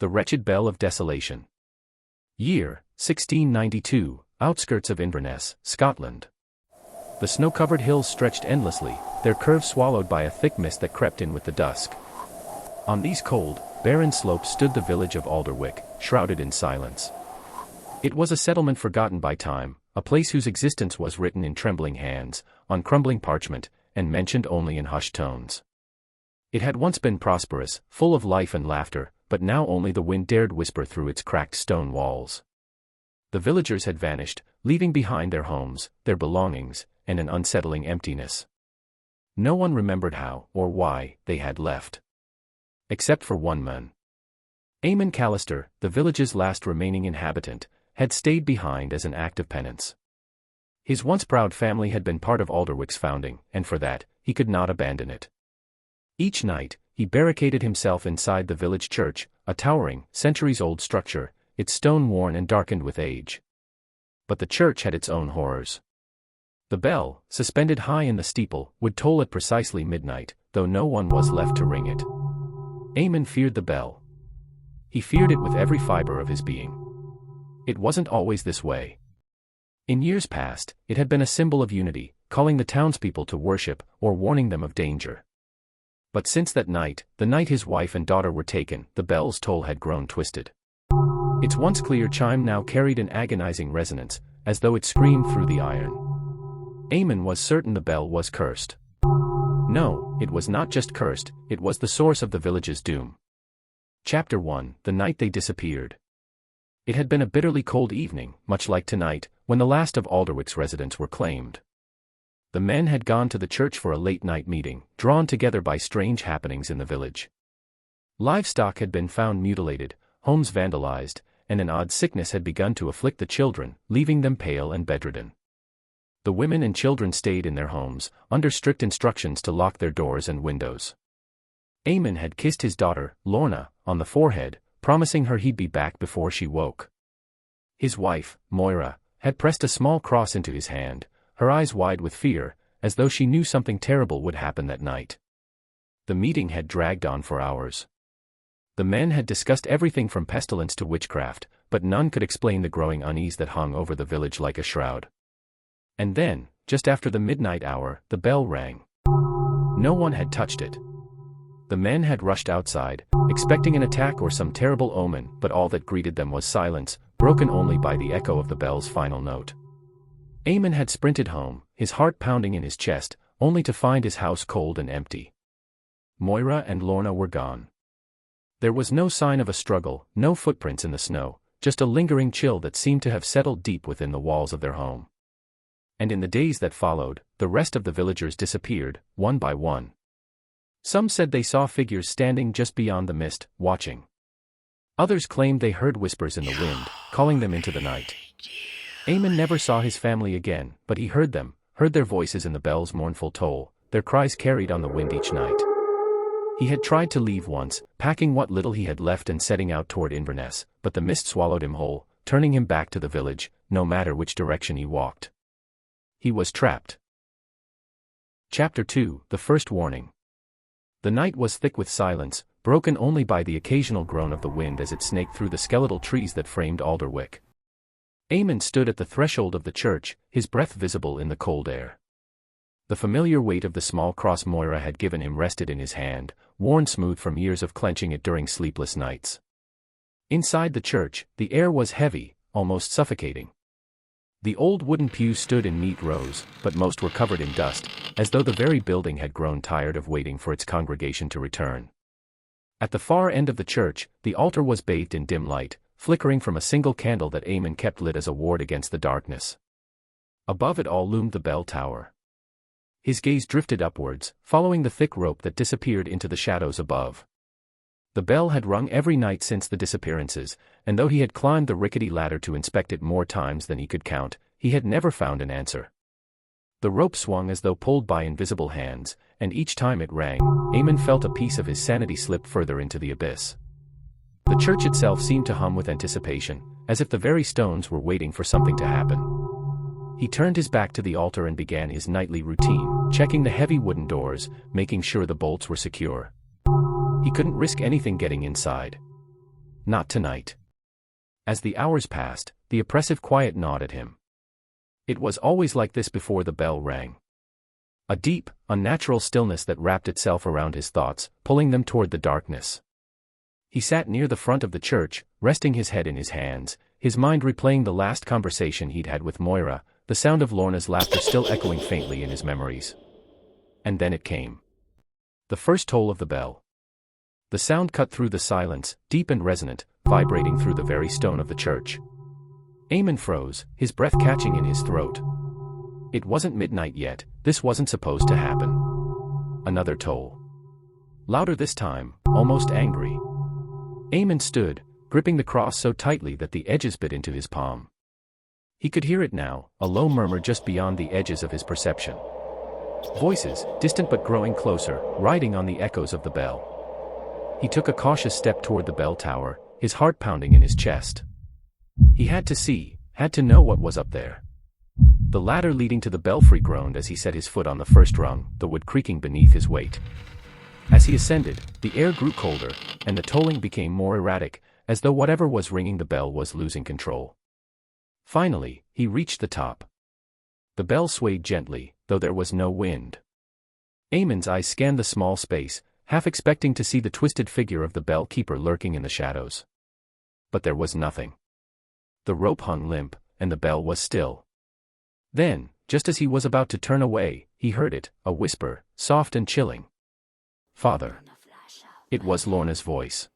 The Wretched Bell of Desolation. Year, 1692, outskirts of Inverness, Scotland. The snow-covered hills stretched endlessly, their curves swallowed by a thick mist that crept in with the dusk. On these cold, barren slopes stood the village of Alderwyck, shrouded in silence. It was a settlement forgotten by time, a place whose existence was written in trembling hands, on crumbling parchment, and mentioned only in hushed tones. It had once been prosperous, full of life and laughter, but now only the wind dared whisper through its cracked stone walls. The villagers had vanished, leaving behind their homes, their belongings, and an unsettling emptiness. No one remembered how, or why, they had left. Except for one man. Eamon Callister, the village's last remaining inhabitant, had stayed behind as an act of penance. His once proud family had been part of Alderwyck's founding, and for that, he could not abandon it. Each night, he barricaded himself inside the village church, a towering, centuries-old structure, its stone worn and darkened with age. But the church had its own horrors. The bell, suspended high in the steeple, would toll at precisely midnight, though no one was left to ring it. Eamon feared the bell. He feared it with every fiber of his being. It wasn't always this way. In years past, it had been a symbol of unity, calling the townspeople to worship, or warning them of danger. But since that night, the night his wife and daughter were taken, the bell's toll had grown twisted. Its once clear chime now carried an agonizing resonance, as though it screamed through the iron. Eamon was certain the bell was cursed. No, it was not just cursed, it was the source of the village's doom. Chapter 1, The Night They Disappeared. It had been a bitterly cold evening, much like tonight, when the last of Alderwyck's residents were claimed. The men had gone to the church for a late-night meeting, drawn together by strange happenings in the village. Livestock had been found mutilated, homes vandalized, and an odd sickness had begun to afflict the children, leaving them pale and bedridden. The women and children stayed in their homes, under strict instructions to lock their doors and windows. Eamon had kissed his daughter, Lorna, on the forehead, promising her he'd be back before she woke. His wife, Moira, had pressed a small cross into his hand, her eyes wide with fear, as though she knew something terrible would happen that night. The meeting had dragged on for hours. The men had discussed everything from pestilence to witchcraft, but none could explain the growing unease that hung over the village like a shroud. And then, just after the midnight hour, the bell rang. No one had touched it. The men had rushed outside, expecting an attack or some terrible omen, but all that greeted them was silence, broken only by the echo of the bell's final note. Eamon had sprinted home, his heart pounding in his chest, only to find his house cold and empty. Moira and Lorna were gone. There was no sign of a struggle, no footprints in the snow, just a lingering chill that seemed to have settled deep within the walls of their home. And in the days that followed, the rest of the villagers disappeared, one by one. Some said they saw figures standing just beyond the mist, watching. Others claimed they heard whispers in the wind, calling them into the night. Eamon never saw his family again, but he heard them, heard their voices in the bell's mournful toll, their cries carried on the wind each night. He had tried to leave once, packing what little he had left and setting out toward Inverness, but the mist swallowed him whole, turning him back to the village, no matter which direction he walked. He was trapped. Chapter 2, The First Warning. The night was thick with silence, broken only by the occasional groan of the wind as it snaked through the skeletal trees that framed Alderwyck. Eamon stood at the threshold of the church, his breath visible in the cold air. The familiar weight of the small cross Moira had given him rested in his hand, worn smooth from years of clenching it during sleepless nights. Inside the church, the air was heavy, almost suffocating. The old wooden pews stood in neat rows, but most were covered in dust, as though the very building had grown tired of waiting for its congregation to return. At the far end of the church, the altar was bathed in dim light, flickering from a single candle that Eamon kept lit as a ward against the darkness. Above it all loomed the bell tower. His gaze drifted upwards, following the thick rope that disappeared into the shadows above. The bell had rung every night since the disappearances, and though he had climbed the rickety ladder to inspect it more times than he could count, he had never found an answer. The rope swung as though pulled by invisible hands, and each time it rang, Eamon felt a piece of his sanity slip further into the abyss. The church itself seemed to hum with anticipation, as if the very stones were waiting for something to happen. He turned his back to the altar and began his nightly routine, checking the heavy wooden doors, making sure the bolts were secure. He couldn't risk anything getting inside. Not tonight. As the hours passed, the oppressive quiet gnawed at him. It was always like this before the bell rang. A deep, unnatural stillness that wrapped itself around his thoughts, pulling them toward the darkness. He sat near the front of the church, resting his head in his hands, his mind replaying the last conversation he'd had with Moira, the sound of Lorna's laughter still echoing faintly in his memories. And then it came. The first toll of the bell. The sound cut through the silence, deep and resonant, vibrating through the very stone of the church. Eamon froze, his breath catching in his throat. It wasn't midnight yet, this wasn't supposed to happen. Another toll. Louder this time, almost angry. Eamon stood, gripping the cross so tightly that the edges bit into his palm. He could hear it now, a low murmur just beyond the edges of his perception. Voices, distant but growing closer, riding on the echoes of the bell. He took a cautious step toward the bell tower, his heart pounding in his chest. He had to see, had to know what was up there. The ladder leading to the belfry groaned as he set his foot on the first rung, the wood creaking beneath his weight. As he ascended, the air grew colder, and the tolling became more erratic, as though whatever was ringing the bell was losing control. Finally, he reached the top. The bell swayed gently, though there was no wind. Eamon's eyes scanned the small space, half expecting to see the twisted figure of the bell keeper lurking in the shadows. But there was nothing. The rope hung limp, and the bell was still. Then, just as he was about to turn away, he heard it, a whisper, soft and chilling. "Father." It was Lorna's voice.